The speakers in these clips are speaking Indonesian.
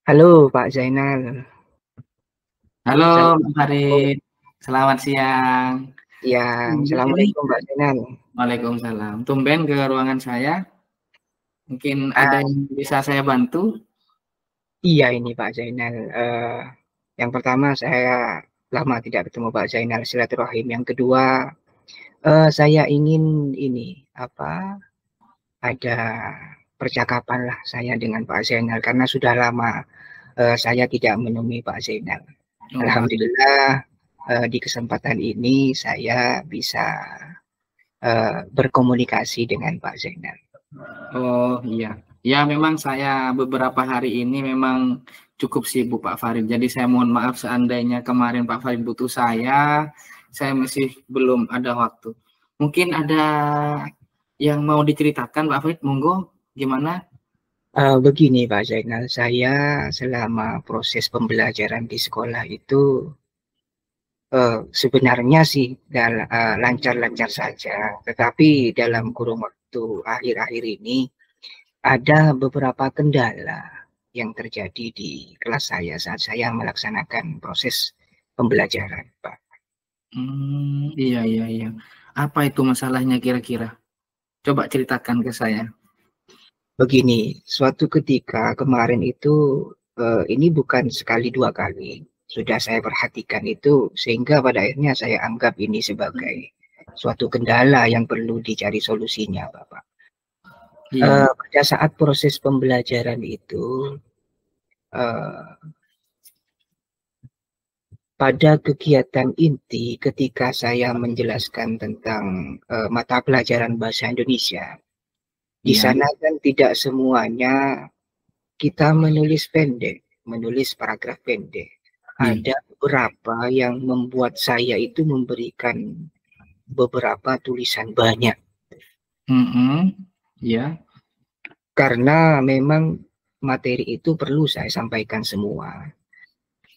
Halo Pak Zainal. Halo Mbak Assalamualaikum. Farid, selamat siang. Siang. Ini Assalamualaikum Pak Zainal. Waalaikumsalam. Tumben ke ruangan saya, mungkin ada Ah, yang bisa saya bantu. iya ini Pak Zainal. Yang pertama saya lama tidak ketemu Pak Zainal silaturahim. Yang kedua, saya ingin ini apa? Ada percakapan lah saya dengan Pak Zainal karena sudah lama saya tidak menemui Pak Zainal. Oh, Alhamdulillah di kesempatan ini saya bisa berkomunikasi dengan Pak Zainal. oh iya, ya memang saya beberapa hari ini memang cukup sibuk Pak Farid. Jadi saya mohon maaf seandainya kemarin Pak Farid butuh saya masih belum ada waktu. Mungkin ada yang mau diceritakan Pak Farid, monggo gimana? Begini Pak Zainal, saya selama proses pembelajaran di sekolah itu sebenarnya sih lancar-lancar saja, tetapi dalam kurun waktu akhir-akhir ini ada beberapa kendala yang terjadi di kelas saya saat saya melaksanakan proses pembelajaran, Pak. Iya iya iya. Apa itu masalahnya kira-kira? Coba ceritakan ke saya. Begini, suatu ketika kemarin itu ini bukan sekali dua kali sudah saya perhatikan itu sehingga pada akhirnya saya anggap ini sebagai suatu kendala yang perlu dicari solusinya, Bapak. Iya. Pada saat proses pembelajaran itu eh, pada kegiatan inti ketika saya menjelaskan tentang mata pelajaran bahasa Indonesia, di Iya. sana kan tidak semuanya kita menulis pendek, menulis paragraf pendek. Iya. Ada beberapa yang membuat saya itu memberikan beberapa tulisan banyak. Iya. Karena memang materi itu perlu saya sampaikan semua.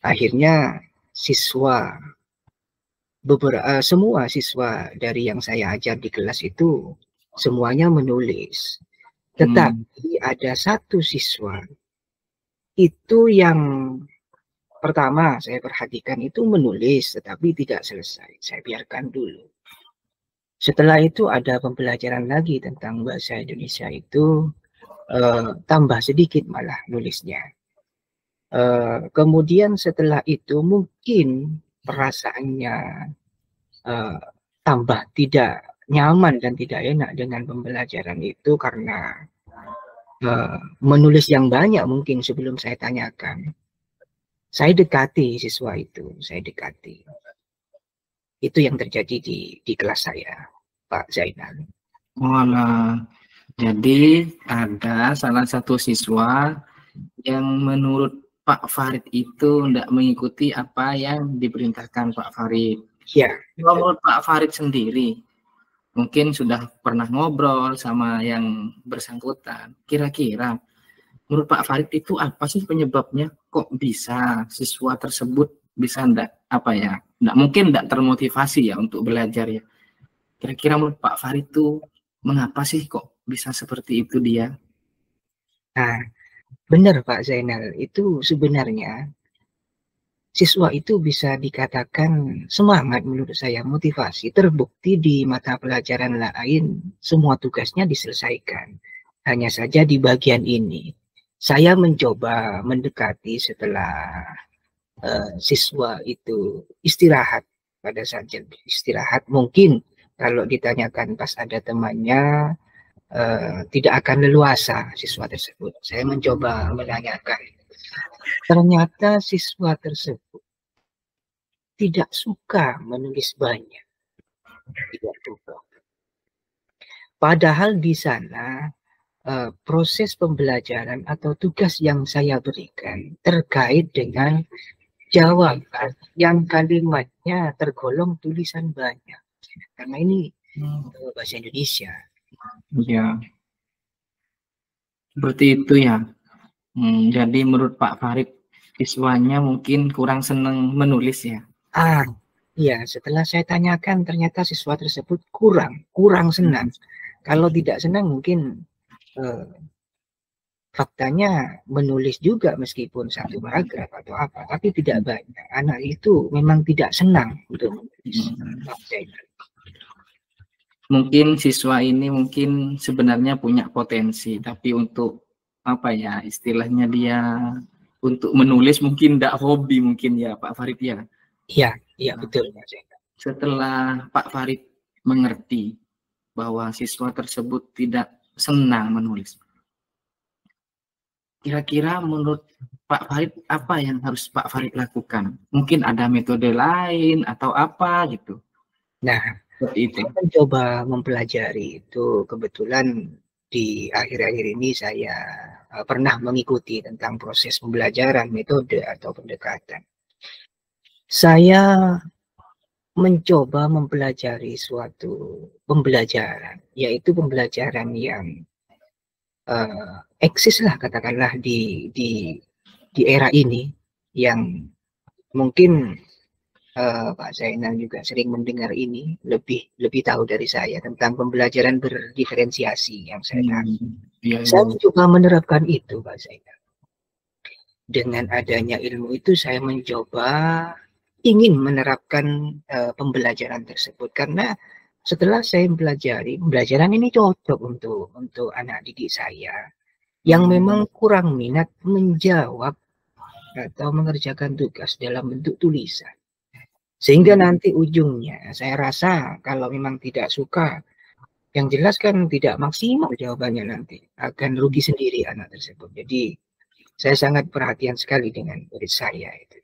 Akhirnya siswa, semua siswa dari yang saya ajar di kelas itu semuanya menulis. Hmm. Tetapi ada satu siswa itu yang pertama saya perhatikan itu menulis tetapi tidak selesai. Saya biarkan dulu. Setelah itu ada pembelajaran lagi tentang bahasa Indonesia itu tambah sedikit malah nulisnya. Kemudian setelah itu mungkin perasaannya uh, tambah tidak nyaman dan tidak enak dengan pembelajaran itu karena menulis yang banyak mungkin sebelum saya tanyakan. Saya dekati siswa itu, saya dekati. Itu yang terjadi di kelas saya, Pak Zainal. Walah. Jadi ada salah satu siswa yang menurut Pak Farid itu tidak mengikuti apa yang diperintahkan Pak Farid. Ya, Kalau betul. menurut Pak Farid sendiri, mungkin sudah pernah ngobrol sama yang bersangkutan. Kira-kira menurut Pak Farid itu apa sih penyebabnya? Kok bisa siswa tersebut bisa enggak mungkin enggak termotivasi ya untuk belajar ya. Kira-kira menurut Pak Farid itu mengapa sih kok bisa seperti itu dia? Nah, benar Pak Zainal, itu sebenarnya siswa itu bisa dikatakan semangat menurut saya, motivasi, terbukti di mata pelajaran lain semua tugasnya diselesaikan. Hanya saja di bagian ini, saya mencoba mendekati setelah siswa itu istirahat. Pada saat istirahat, mungkin kalau ditanyakan pas ada temannya, tidak akan leluasa siswa tersebut. Saya mencoba menanyakan. Ternyata siswa tersebut tidak suka menulis banyak. Tidak suka. Padahal di sana proses pembelajaran atau tugas yang saya berikan terkait dengan jawaban yang kalimatnya tergolong tulisan banyak. Karena ini bahasa Indonesia. Ya, seperti itu ya. Jadi menurut Pak Farid, siswanya mungkin kurang senang menulis ya. Iya, setelah saya tanyakan ternyata siswa tersebut kurang senang. Kalau tidak senang mungkin eh, faktanya menulis juga meskipun satu paragraf atau apa, tapi tidak banyak. Anak itu memang tidak senang untuk menulis, Pak Zainal. Mungkin siswa ini mungkin sebenarnya punya potensi, tapi untuk apa ya istilahnya dia untuk menulis mungkin tidak hobi mungkin ya Pak Farid ya. Iya, iya betul Pak Zainal. Setelah Pak Farid mengerti bahwa siswa tersebut tidak senang menulis, kira-kira menurut Pak Farid apa yang harus Pak Farid lakukan? Mungkin ada metode lain atau apa gitu? Nah, seperti itu. saya mencoba mempelajari itu. Kebetulan di akhir-akhir ini saya pernah mengikuti tentang proses pembelajaran, metode atau pendekatan. Saya mencoba mempelajari suatu pembelajaran, yaitu pembelajaran yang eksis lah katakanlah di era ini, yang mungkin Pak Zainal juga sering mendengar ini, lebih tahu dari saya tentang pembelajaran berdiferensiasi yang saya tahu. Saya mencoba menerapkan itu Pak Zainal. Dengan adanya ilmu itu saya mencoba ingin menerapkan pembelajaran tersebut, karena setelah saya mempelajari, pembelajaran ini cocok untuk anak didik saya yang memang kurang minat menjawab atau mengerjakan tugas dalam bentuk tulisan. Sehingga nanti ujungnya saya rasa kalau memang tidak suka, yang jelas kan tidak maksimal jawabannya, nanti akan rugi sendiri anak tersebut. Jadi saya sangat perhatian sekali dengan murid saya itu.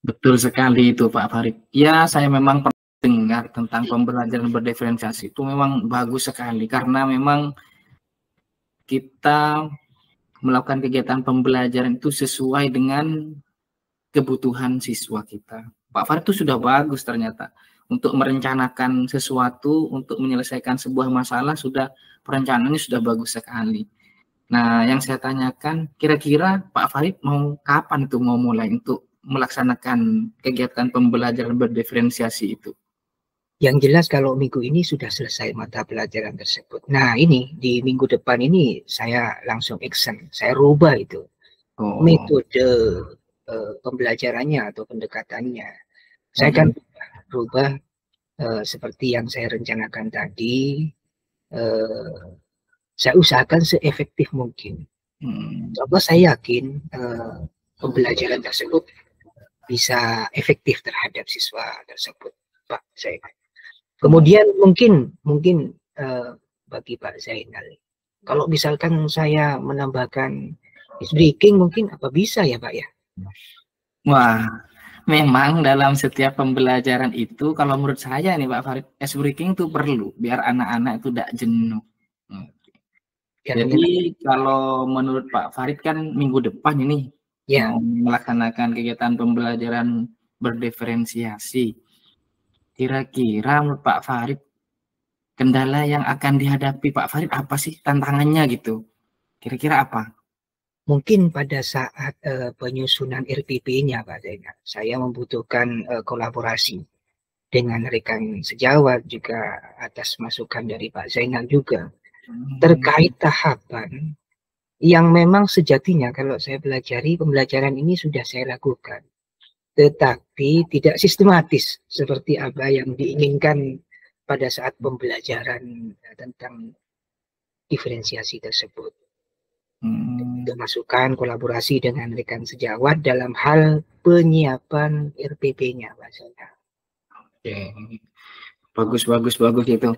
Betul sekali itu Pak Farid. Ya, saya memang pernah dengar tentang pembelajaran berdiferensiasi itu memang bagus sekali, karena memang kita melakukan kegiatan pembelajaran itu sesuai dengan kebutuhan siswa kita. Pak Farid itu sudah bagus ternyata untuk merencanakan sesuatu, untuk menyelesaikan sebuah masalah, sudah perencanaannya sudah bagus sekali. Nah, yang saya tanyakan, kira-kira Pak Farid mau kapan itu mau mulai untuk melaksanakan kegiatan pembelajaran berdiferensiasi itu? Yang jelas kalau minggu ini sudah selesai mata pelajaran tersebut. Nah, ini di minggu depan ini saya langsung action, saya rubah itu metode pembelajarannya atau pendekatannya. Saya akan rubah seperti yang saya rencanakan tadi. Saya usahakan seefektif mungkin. Coba saya yakin pembelajaran tersebut bisa efektif terhadap siswa tersebut, Pak Zainal. Kemudian mungkin bagi Pak Zainal, kalau misalkan saya menambahkan ice breaking, mungkin apa bisa ya Pak ya? Wah, memang dalam setiap pembelajaran itu, kalau menurut saya nih Pak Farid, ice breaking itu perlu biar anak-anak itu tidak jenuh. Jadi kalau menurut Pak Farid kan minggu depan ini mau melaksanakan kegiatan pembelajaran berdiferensiasi. Kira-kira menurut Pak Farid kendala yang akan dihadapi Pak Farid apa sih, tantangannya gitu? Kira-kira apa? Mungkin pada saat penyusunan RPP-nya Pak Zainal, saya membutuhkan kolaborasi dengan rekan sejawat, juga atas masukan dari Pak Zainal juga, terkait tahapan yang memang sejatinya kalau saya pelajari, pembelajaran ini sudah saya lakukan, tetapi tidak sistematis seperti apa yang diinginkan pada saat pembelajaran tentang diferensiasi tersebut. Untuk masukan kolaborasi dengan rekan sejawat dalam hal penyiapan RPP-nya, Pak Zainal. Oke, bagus itu.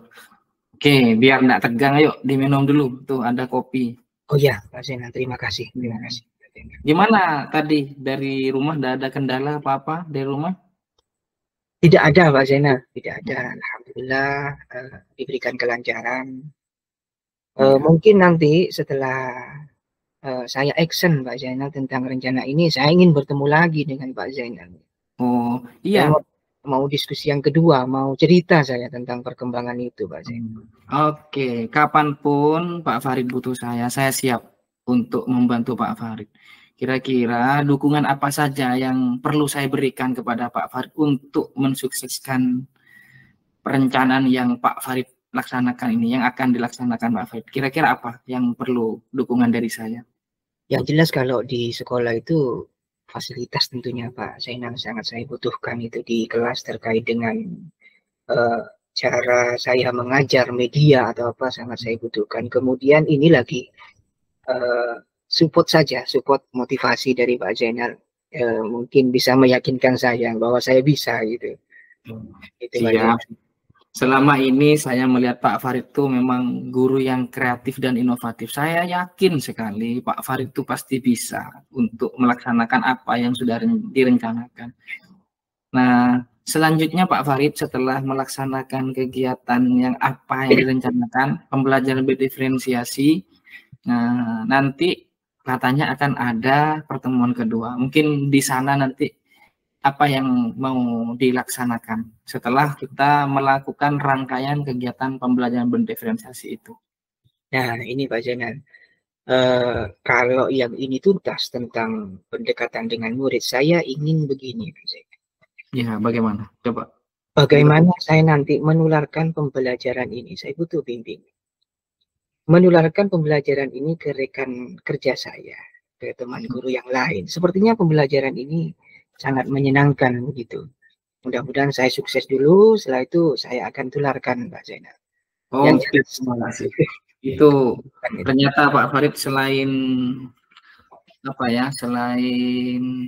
Oke, biar enggak tegang, ayo diminum dulu. Tuh ada kopi. Oh ya, Pak Zainal, terima kasih. Gimana tadi dari rumah, ada kendala apa-apa dari rumah? Tidak ada Pak Zainal, tidak ada. Alhamdulillah diberikan kelancaran. Mungkin nanti setelah saya action Pak Zainal tentang rencana ini, saya ingin bertemu lagi dengan Pak Zainal. Oh iya. Mau diskusi yang kedua, mau cerita saya tentang perkembangan itu Pak Zainal. Oke, kapanpun Pak Farid butuh saya siap untuk membantu Pak Farid. Kira-kira dukungan apa saja yang perlu saya berikan kepada Pak Farid untuk mensukseskan perencanaan yang Pak Farid melaksanakan ini, yang akan dilaksanakan Pak Farid? Kira-kira apa yang perlu dukungan dari saya? Yang jelas kalau di sekolah itu fasilitas tentunya Pak Zainal sangat saya butuhkan itu di kelas terkait dengan uh, cara saya mengajar media atau apa sangat saya butuhkan. Kemudian ini lagi support saja, support motivasi dari Pak Zainal mungkin bisa meyakinkan saya bahwa saya bisa gitu. Itu Pak Siap. Zainal. Selama ini saya melihat Pak Farid itu memang guru yang kreatif dan inovatif. Saya yakin sekali Pak Farid itu pasti bisa untuk melaksanakan apa yang sudah direncanakan. Nah, selanjutnya Pak Farid setelah melaksanakan kegiatan yang apa yang direncanakan, pembelajaran berdiferensiasi, nah, nanti katanya akan ada pertemuan kedua. Mungkin di sana nanti apa yang mau dilaksanakan setelah kita melakukan rangkaian kegiatan pembelajaran berdiferensiasi itu. Nah, ini Pak Zainal. Kalau yang ini tuntas tentang pendekatan dengan murid, saya ingin begini Pak Zainal. Ya, bagaimana? Coba. Bagaimana saya nanti menularkan pembelajaran ini? Saya butuh bimbing. Menularkan pembelajaran ini ke rekan kerja saya, ke teman guru yang lain. Sepertinya pembelajaran ini sangat menyenangkan begitu. Mudah-mudahan saya sukses dulu, setelah itu saya akan tularkan Pak Zainal. Oh, terima kasih. Itu ternyata Pak Farid selain apa ya, selain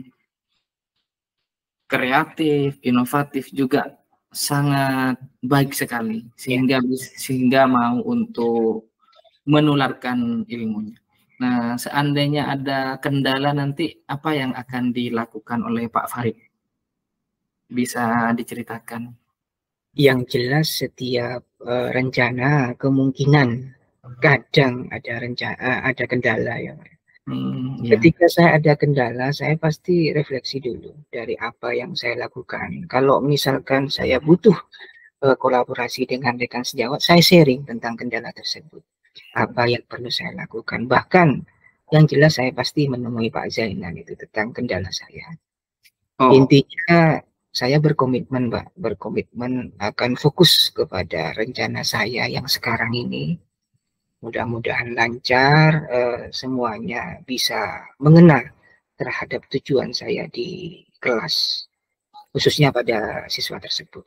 kreatif, inovatif juga sangat baik sekali sehingga mau untuk menularkan ilmunya. Nah, seandainya ada kendala nanti apa yang akan dilakukan oleh Pak Farid? Bisa diceritakan? Yang jelas setiap rencana kemungkinan kadang ada kendala ya. Ketika saya ada kendala, saya pasti refleksi dulu dari apa yang saya lakukan. Kalau misalkan saya butuh kolaborasi dengan rekan sejawat, saya sharing tentang kendala tersebut. Apa yang perlu saya lakukan. Bahkan yang jelas saya pasti menemui Pak Zainal itu tentang kendala saya. Intinya saya berkomitmen, Pak, berkomitmen akan fokus kepada rencana saya yang sekarang ini. Mudah-mudahan lancar, semuanya bisa mengenal terhadap tujuan saya di kelas, khususnya pada siswa tersebut.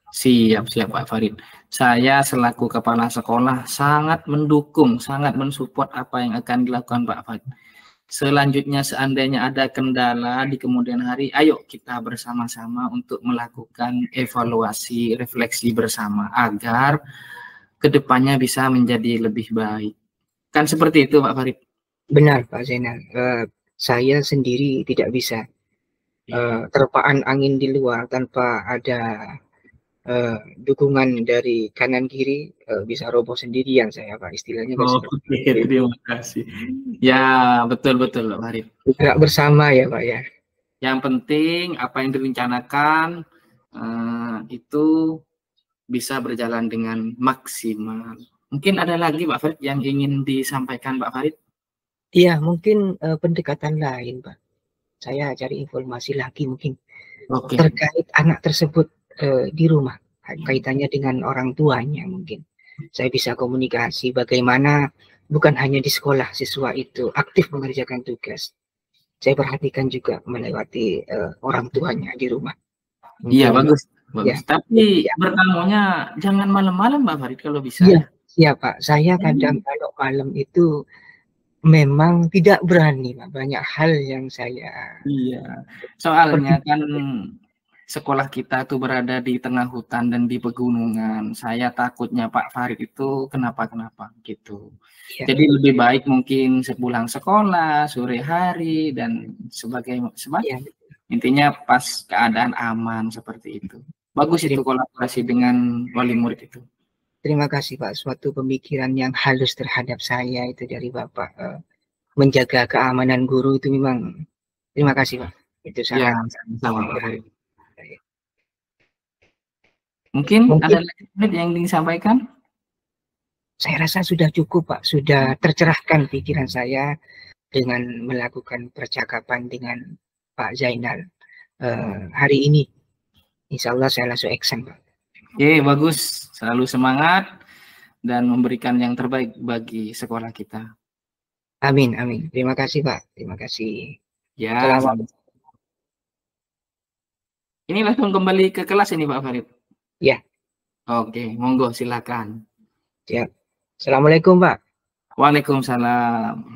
Siap Pak Farid. Saya selaku kepala sekolah sangat mendukung, sangat mensupport apa yang akan dilakukan Pak Farid. Selanjutnya seandainya ada kendala di kemudian hari, ayo kita bersama-sama untuk melakukan evaluasi, refleksi bersama agar kedepannya bisa menjadi lebih baik. Kan seperti itu Pak Farid? Benar Pak Zainal. Saya sendiri tidak bisa terpaan angin di luar tanpa ada dukungan dari kanan kiri, bisa roboh sendirian saya Pak, istilahnya kan seperti itu. Terima kasih. Ya betul-betul Pak Farid. Bergerak bersama ya Pak ya. Yang penting apa yang direncanakan itu bisa berjalan dengan maksimal. Mungkin ada lagi Pak Farid yang ingin disampaikan Pak Farid? Iya, mungkin pendekatan lain Pak. Saya cari informasi lagi mungkin terkait anak tersebut di rumah, kaitannya dengan orang tuanya mungkin. Saya bisa komunikasi bagaimana bukan hanya di sekolah siswa itu aktif mengerjakan tugas. Saya perhatikan juga melewati orang tuanya di rumah. Iya, bagus. Ya. Tapi bertamunya jangan malam-malam Pak Farid kalau bisa. Iya Pak, saya kadang kalau malam itu memang tidak berani Pak. Banyak hal yang saya. Iya, soalnya kan sekolah kita tuh berada di tengah hutan dan di pegunungan. Saya takutnya Pak Farid itu kenapa-kenapa gitu. Ya. Jadi lebih baik mungkin sepulang sekolah, sore hari, dan sebagainya. Ya. Intinya pas keadaan aman seperti itu. Bagus itu kolaborasi dengan wali murid itu. Terima kasih Pak, suatu pemikiran yang halus terhadap saya itu dari Bapak. Menjaga keamanan guru itu memang, terima kasih Pak. Itu sangat sama Pak. Mungkin ada lagi yang ingin disampaikan? Saya rasa sudah cukup Pak, sudah tercerahkan pikiran saya dengan melakukan percakapan dengan Pak Zainal hari ini. Insya Allah saya langsung action Pak. Bagus. Selalu semangat dan memberikan yang terbaik bagi sekolah kita. Amin, amin. Terima kasih, Pak. Terima kasih. Ya, ini langsung kembali ke kelas ini, Pak Farid. Ya. Oke, monggo silakan. Siap. Assalamualaikum, Pak. Waalaikumsalam.